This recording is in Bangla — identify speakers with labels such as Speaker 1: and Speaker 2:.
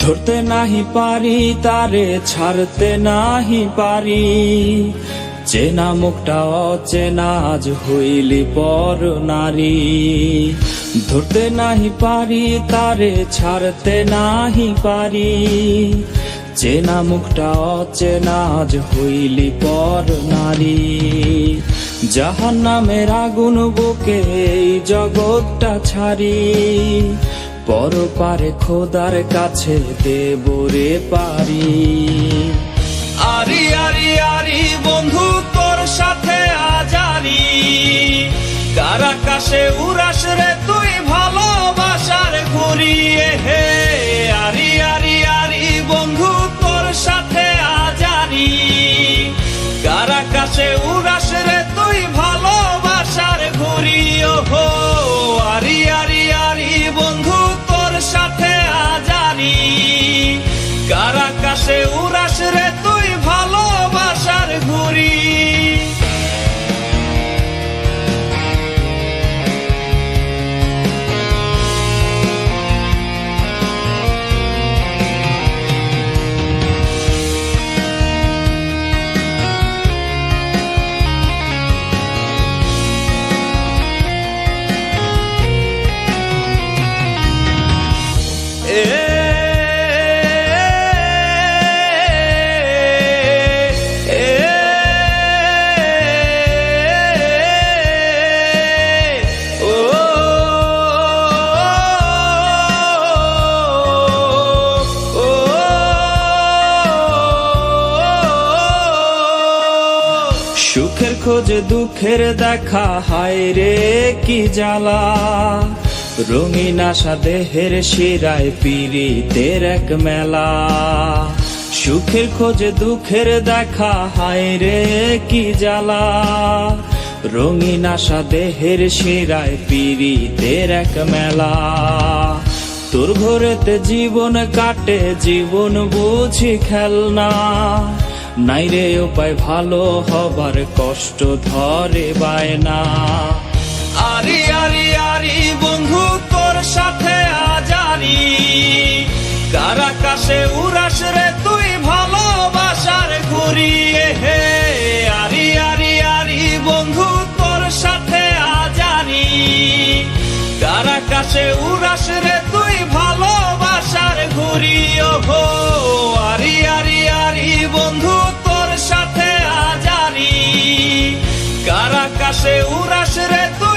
Speaker 1: ধরতে নাহি পারি তারে ছাড়তে নাহি পারি, চেনা মুখটা অচেনা আজ হইলি পর নারী। ধরতে নাহি পারি তারে ছাড়তে নাহি পারি, চেনা মুখটা অচেনা আজ হইলি পর নারী। জাহান্নামের আগুন বুকে এই জগৎটা ছাড়ি, পরপারে খোদার কাছে দেব রে পারি।
Speaker 2: আরি আরি আরি বন্ধু তোর সাথে আজারি, কার আকাশে উড়াস রে তুই ভালোবাসার ঘুরি। হে আরি আরি আরি বন্ধু তোর সাথে আজারি, কার আকাশে উড়াস রে তুই ভালোবাসার ঘুরি। ওহো আরি আরি আরি বন্ধু তোর সাথে আজারি, কার আকাশে উড়াস রে তুই ভালোবাসার ঘুরি।
Speaker 1: সুখের খোঁজে দুঃখের দেখা, হায় রে কি জ্বালা। রঙিন আশা দেহের শিরায় পীড়িতের এক মেলা। সুখের খোঁজে দুঃখের দেখা, হায় রে কি জ্বালা। রঙিন আশা দেহের শিরায় পীড়িতের এক মেলা। তোর ঘরেতে জীবন কাটে জীবন বুঝি খেলনা, নাই রে উপায় ভালো হবার কষ্ট ধরে বায়না।
Speaker 2: আরি আরি আরি বন্ধু তোর সাথে আজারি, কার আকাশে উড়াস রে তুই ভালোবাসার ঘুরি। হে আরি আরি আরি বন্ধু তোর সাথে আজারি, কার আকাশে উড়াস রে তুই ভালোবাসার ঘুরি। ওহো আরি আরি আরি বন্ধু তোর সাথে আজারি, কার আকাশে উড়াস রে তুই